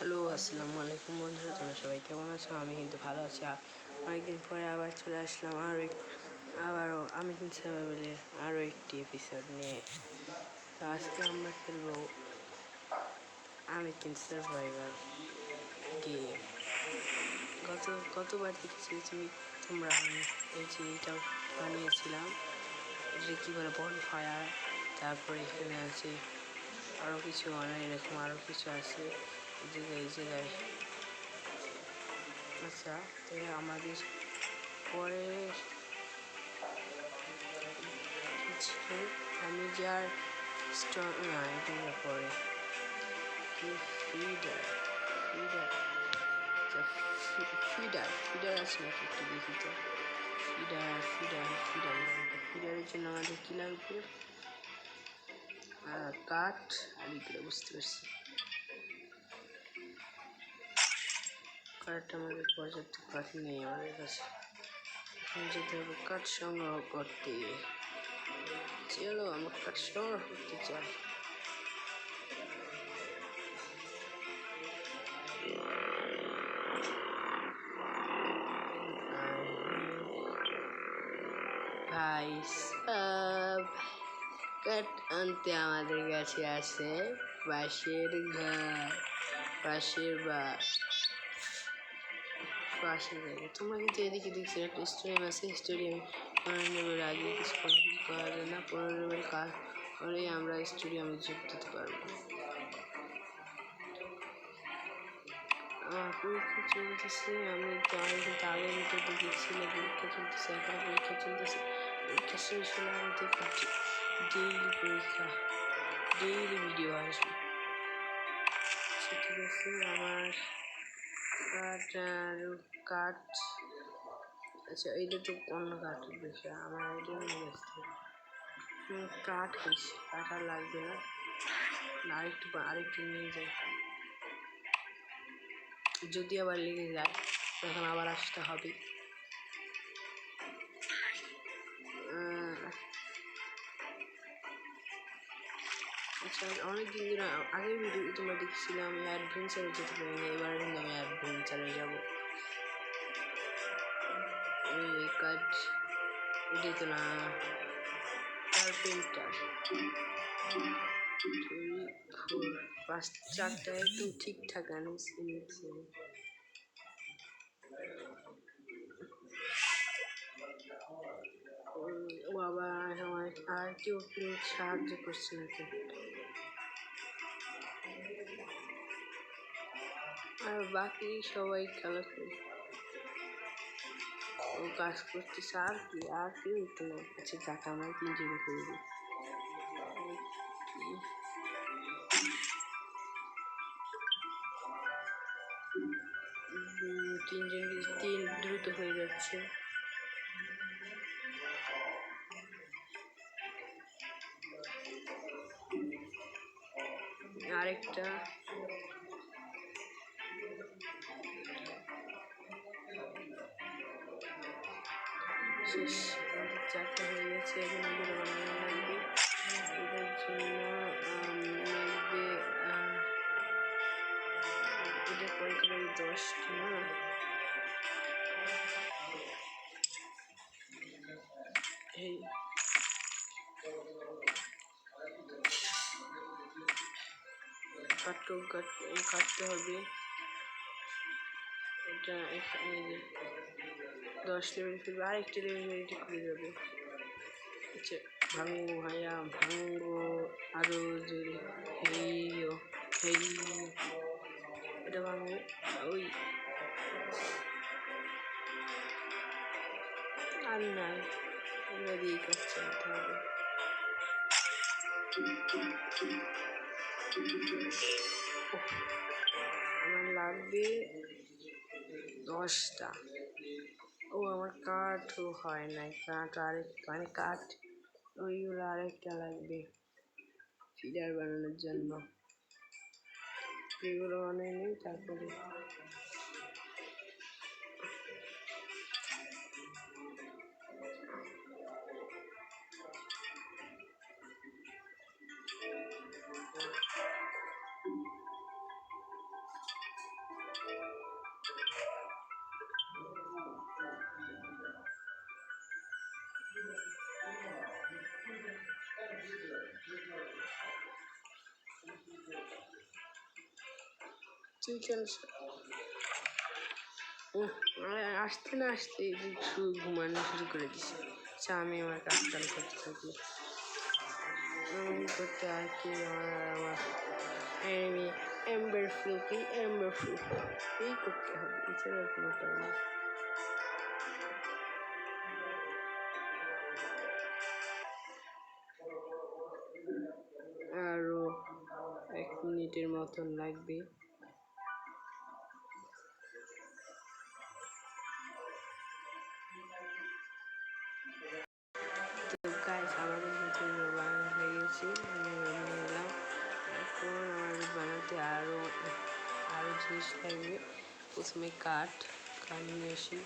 Hello, আসসালামু আলাইকুম বন্ধুরা, তোমরা সবাই কেমন আছো? আমি কিন্তু ভালো আছি। অনেকদিন পরে আবার চলে আসলাম আবারও আমি কিন্তু সার্ভাইভালের আরও একটি এপিসোড নিয়ে। তো আজকে আমরা খেলবো আমি কিন্তু সার্ভাইভাল গেম। গতবার দেখেছি তোমরা এই যে এটা বানিয়েছিলাম, এটা কী বলে বনফায়ার। তারপরে এখানে আছে আরও কিছু এরকম আরও কিছু আছে এই জায়গায়। আচ্ছা, তো আমাদের পরে আমি যার স্ট্রং না, এটা পরে কি ফিডার ফিডার ফিডার ফিডার আছে নাকি একটু দেখি তো। ফিডারের জন্য আমাদের কি লাগবে? কাঠ আর এগুলো বুঝতে পারছি। কাঠটা আমাদের পর্যাপ্ত কাঠ নেই আমাদের কাছে, যেতে হবে কাঠ সংগ্রহ করতে। চলো, আমরা কাঠ সংগ্রহ করতে চাই। ভাই সব কাঠ আনতে আমাদের কাছে আছে বাঁশের ঘর, পাশের জায়গায়। তোমরা কিন্তু এদিকে দেখছি একটা স্টেডিয়াম আছে। স্টেডিয়াম 15 লেভেল আগে কিছু করা যায় না। 15 লেভেল কাজ করেই আমরা স্টেডিয়ামে যোগ দিতে পারবো। আমার পরীক্ষা চলতেছে, আমি কিন্তু আগের ভিডিওতে দেখছিলাম পরীক্ষা চলতেছে, এখন পরীক্ষা চলতেছে। পরীক্ষা শেষ হলে আমি দেখবো ডেইলি পরীক্ষা, ডেইলি ভিডিও আসবে। ঠিক আছে, আমার কাঠ আচ্ছা, এইটা তো অন্য কাঠের বিষয়, আমার আইডিয়া নিয়ে আসতে কাঠ হয়েছে। কাঠ আর লাগবে না, আরেকটু নিয়ে যাই। যদি আবার লেগে যায় তখন আবার আসতে হবে। আচ্ছা, অনেকদিন ধরে আগের ভিডিও তোমরা দেখছিলাম আমি অ্যাডভেঞ্চারে যেতে পারিনি, এবার কিন্তু আমি অ্যাডভেঞ্চারে যাবো। এই কাজ এটাই তো না, কার্পেন্টার 5-4টা একদম ঠিকঠাক আনিয়েছি। বাবা আমার আর কেউ সাহায্য করছে নাকি? আর বাকি সবাই খেলা করে ও কাজ করতেছে। আর কেউ একটু না। আচ্ছা, যাক, আমরা 3জনে করবো। 3 দ্রুত হয়ে যাচ্ছে। আরেকটা শেষ, 4টা হয়ে গেছে। এখন এগুলো বানানো লাগবে। এটার জন্য লাগবে এটা কয়টা লাগবে? 10টা না? এই কাটতে হবে। এটা এখানে 10 লেভেল ফেলবে, আরেকটা লেভেল রেডি করে যাবে। আচ্ছা, ভাঙবো ভাইয়া, ভাঙবো আরো জোরে। এটা ভাঙবো। ওই আর নাই, এগুলো দিয়েই কাজ চালাতে হবে। আমার লাগবে 10টা। আমার কাঠও হয় নাই, কাঠ ওইগুলো আরেকটা লাগবে ফিডার বানানোর জন্য। এগুলো বানিয়ে নিই, তারপরে তুই কেন আসতে না আসতে ঘুমানো শুরু করে দিছে। আচ্ছা আমি আমার কাজ চালু করতে থাকি। আমি করতে আর কি আমার এনিমি এম্বার প্রুফ এই করতে হবে, এছাড়া আর কোনো উপায় নেই। আরো 1 মিনিটের মতন লাগবে। তো গাইস আমাদের কিন্তু বানানো হয়ে গেছে, আমি বানিয়ে নিলাম। এখন আমার বানাতে আরো জিনিস লাগবে। প্রথমে কাঠ নিয়ে আসি।